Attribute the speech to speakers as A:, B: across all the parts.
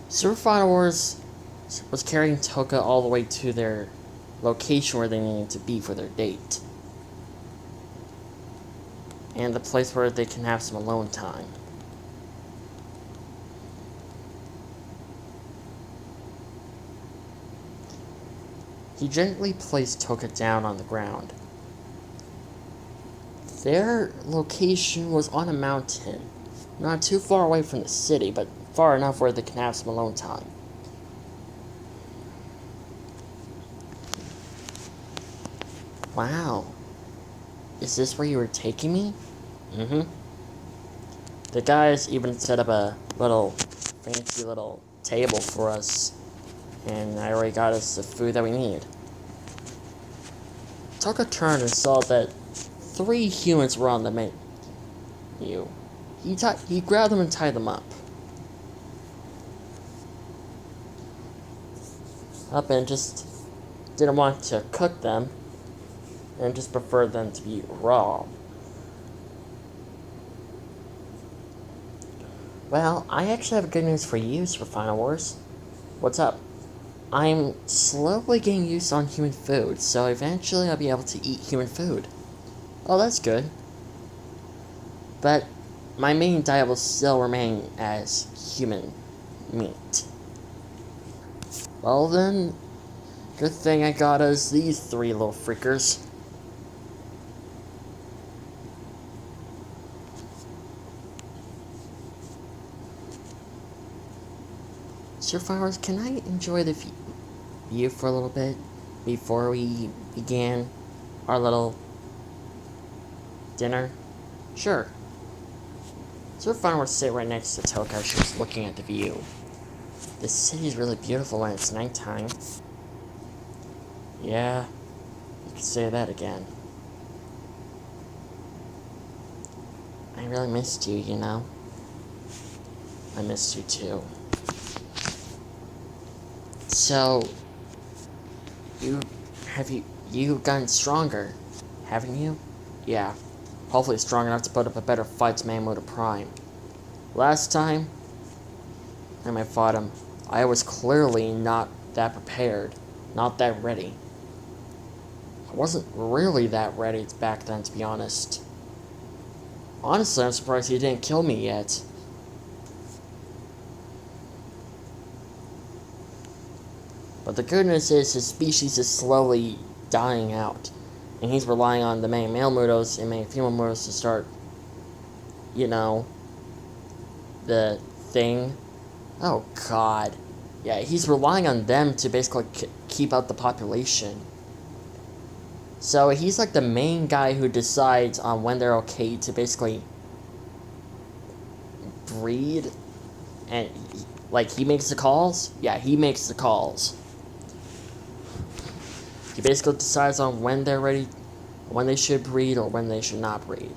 A: Super Followers was carrying Touka all the way to their location where they needed to be for their date. And the place where they can have some alone time. He gently placed Touka down on the ground. Their location was on a mountain, not too far away from the city, but far enough where they can have some alone time. Wow. Is this where you were taking me? Mm-hmm. The guys even set up a little fancy little table for us, and I already got us the food that we need. Touka turned and saw that 3 humans were on the menu. He grabbed them and tied them up. And just didn't want to cook them, and just preferred them to be raw. Well, I actually have good news for you, Super Final Wars. What's up? I'm slowly getting used on human food, so eventually I'll be able to eat human food. Oh, that's good. But my main diet will still remain as human meat. Well then, good thing I got us these 3 little freakers. Survivors, can I enjoy the view for a little bit before we began our little dinner? Sure. Survivor would sit right next to Touka. She was looking at the view. The city is really beautiful when it's nighttime. Yeah, you could say that again. I really missed you, you know? I missed you too. So, you've gotten stronger, haven't you? Yeah, hopefully strong enough to put up a better fight to Mamoru Prime. Last time I fought him, I was clearly not that prepared, not that ready. I wasn't really that ready back then, to be honest. Honestly, I'm surprised he didn't kill me yet. But the good news is his species is slowly dying out, and he's relying on the many male Mutos and many female Mutos to start, you know, the thing. Oh god. Yeah, he's relying on them to basically keep out the population. So he's like the main guy who decides on when they're okay to basically breed, and like he makes the calls? Yeah, he makes the calls. He basically decides on when they're ready, when they should breed or when they should not breed.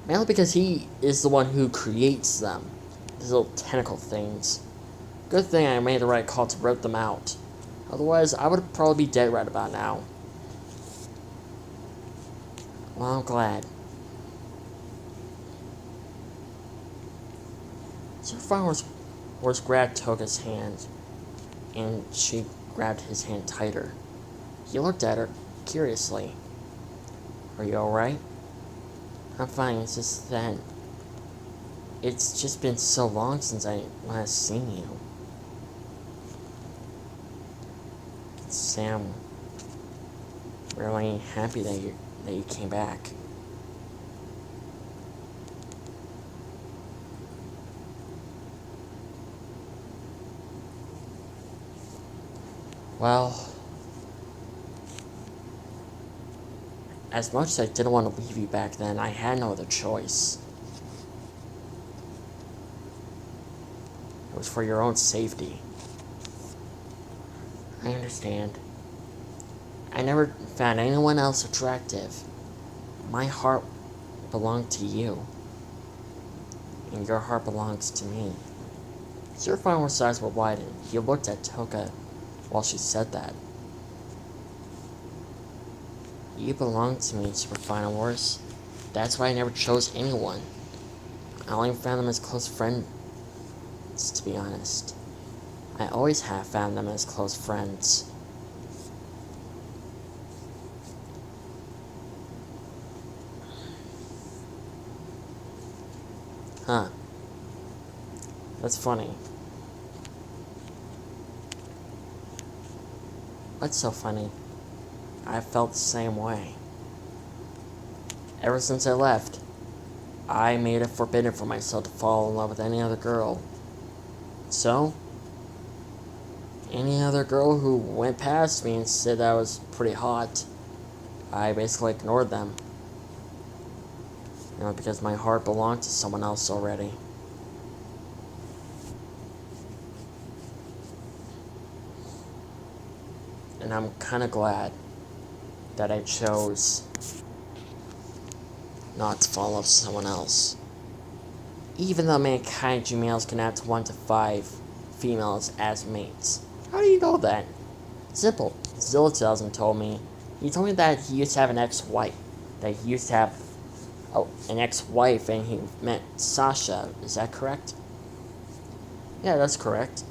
A: Mainly because he is the one who creates them. These little tentacle things. Good thing I made the right call to root them out. Otherwise, I would probably be dead right about now. Well, I'm glad. Sir Farmer's horse grabbed Touka's hand, and she grabbed his hand tighter. He looked at her curiously. Are you alright? I'm fine, it's just that it's just been so long since I last seen you. Sam, really happy that you came back. Well, as much as I didn't want to leave you back then, I had no other choice. It was for your own safety. I understand. I never found anyone else attractive. My heart belonged to you. And your heart belongs to me. Sir Farmer's eyes were widened. He looked at Touka while she said that. You belong to me, Super Final Wars. That's why I never chose anyone. I only found them as close friends, to be honest. I always have found them as close friends. Huh. That's funny. What's so funny? I felt the same way. Ever since I left, I made it forbidden for myself to fall in love with any other girl. So, any other girl who went past me and said I was pretty hot, I basically ignored them. Because my heart belonged to someone else already. And I'm kinda glad that I chose not to follow someone else. Even though many kaiju males can act 1 to 5 females as mates. How do you know that? Simple. Zilla told me. He told me that he used to have an ex-wife. That he used to have an ex-wife and he met Sasha. Is that correct? Yeah, that's correct.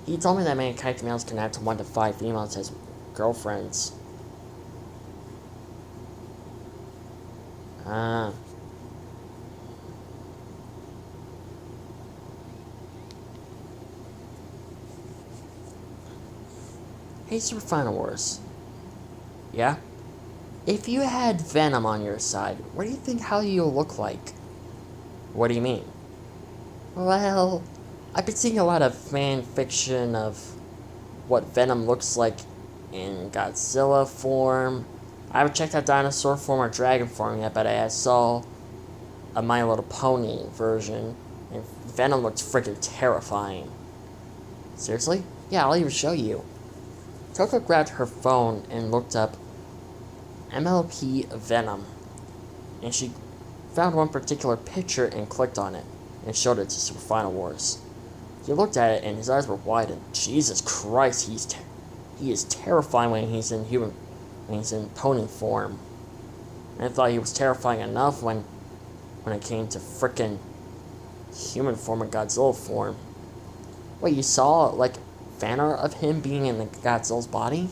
A: He told me that many kaiju males can act 1 to 5 females as girlfriends. Hey, Super Final Wars. Yeah? If you had Venom on your side, what do you think how you'll look like? What do you mean? Well, I've been seeing a lot of fan fiction of what Venom looks like in Godzilla form. I haven't checked out dinosaur form or dragon form yet, but I saw a My Little Pony version, and Venom looks freaking terrifying. Seriously? Yeah, I'll even show you. Touka grabbed her phone and looked up MLP Venom, and she found one particular picture and clicked on it, and showed it to Super Final Wars. He looked at it and his eyes were wide, and Jesus Christ, he is terrifying when he's in pony form. And I thought he was terrifying enough when it came to frickin' human form and Godzilla form. Wait, you saw, like, fan art of him being in the Godzilla's body?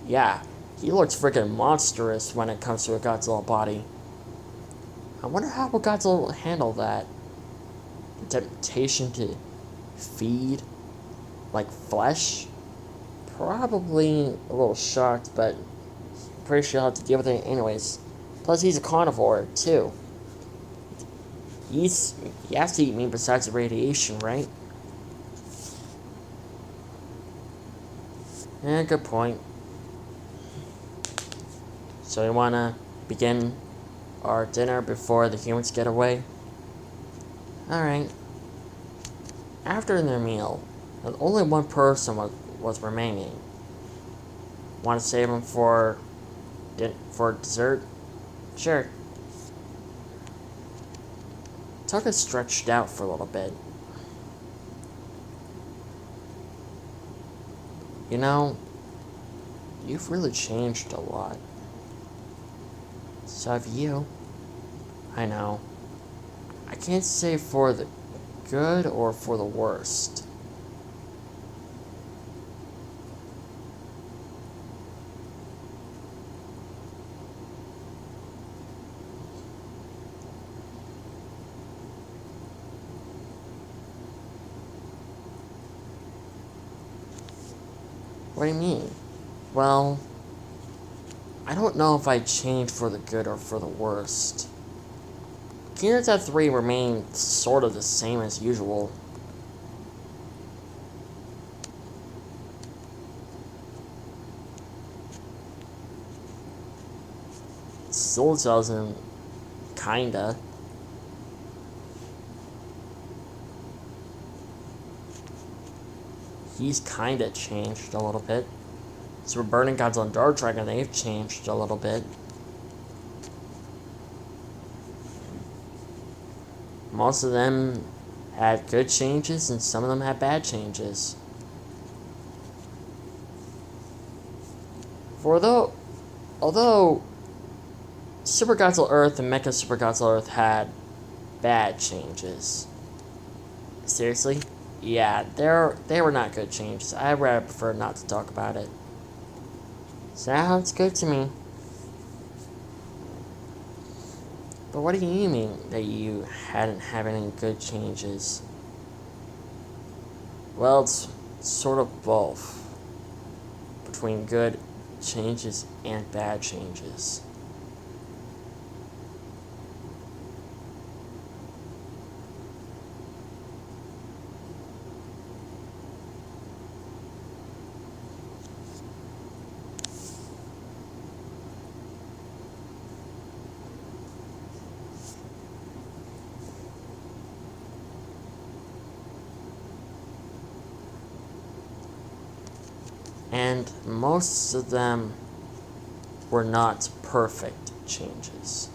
A: Yeah, he looks freaking monstrous when it comes to a Godzilla body. I wonder how will Godzilla handle that. The temptation to feed, like, flesh? Probably a little shocked, but pretty sure he'll have to deal with it anyways. Plus, he's a carnivore, too. He has to eat meat besides the radiation, right? Yeah, good point. So we wanna begin our dinner before the humans get away? Alright. After their meal, only one person was remaining. Want to save him for dessert? Sure. Tucker stretched out for a little bit. You know, you've really changed a lot. So have you. I know. I can't say for the good or for the worst. What do you mean? Well, I don't know if I changed for the good or for the worst. Kingdom Death 3 remained sort of the same as usual. Still doesn't, kinda. He's kinda changed a little bit. So Burning Godzilla and Dark Dragon, they've changed a little bit. Most of them had good changes, and some of them had bad changes. Although Super Godzilla Earth and Mecha Super Godzilla Earth had bad changes. Seriously? Yeah, they were not good changes. I rather prefer not to talk about it. Sounds good to me. But what do you mean that you hadn't had any good changes? Well, it's sort of both. Between good changes and bad changes. And most of them were not perfect changes.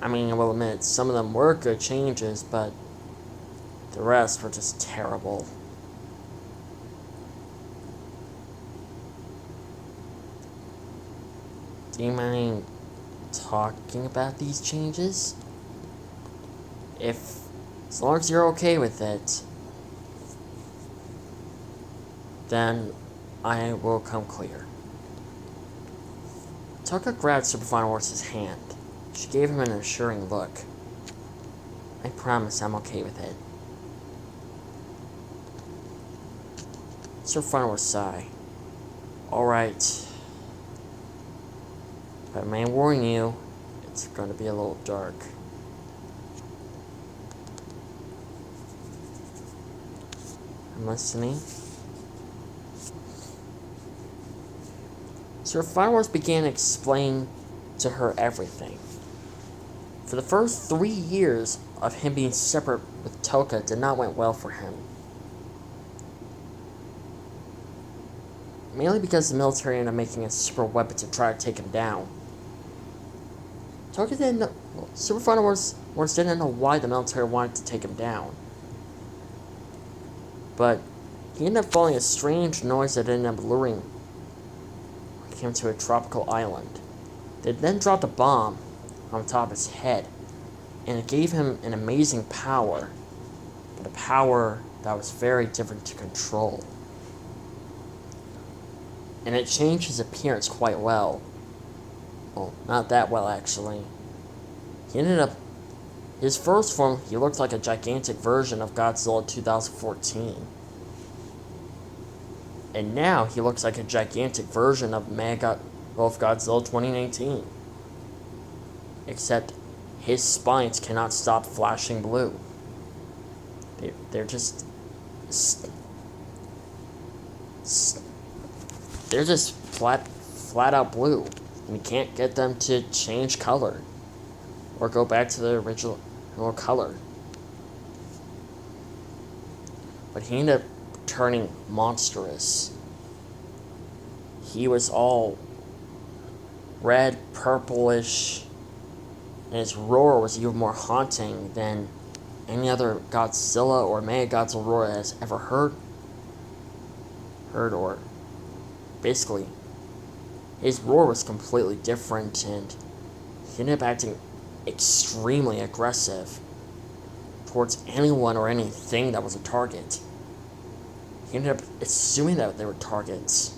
A: I mean, I will admit, some of them were good changes, but the rest were just terrible. Do you mind talking about these changes? As long as you're okay with it, then I will come clear. Touka grabbed Super Final Horse's hand. She gave him an assuring look. I promise I'm okay with it. Super Final Horse sighed. Alright. But I may warn you, it's going to be a little dark. I'm listening. Sir Final Horse began explaining to her everything. For the first 3 years of him being separate with Touka did not went well for him. Mainly because the military ended up making a super weapon to try to take him down. Touka didn't know, Super Final Horse didn't know why the military wanted to take him down. But he ended up following a strange noise that ended up luring him to a tropical island. They then dropped a bomb on top of his head, and it gave him an amazing power, but a power that was very different to control. And it changed his appearance quite well. Well, not that well, actually. He ended up... His first form, he looked like a gigantic version of Godzilla 2014. And now, he looks like a gigantic version of Godzilla 2019. Except, his spines cannot stop flashing blue. They're just... They're just flat out blue. And you can't get them to change color. Or go back to the original color. But he ended up turning monstrous. He was all red, purplish, and his roar was even more haunting than any other Godzilla or Mechagodzilla roar has ever heard or basically his roar was completely different, and he ended up acting extremely aggressive towards anyone or anything that was a target. He ended up assuming that they were targets.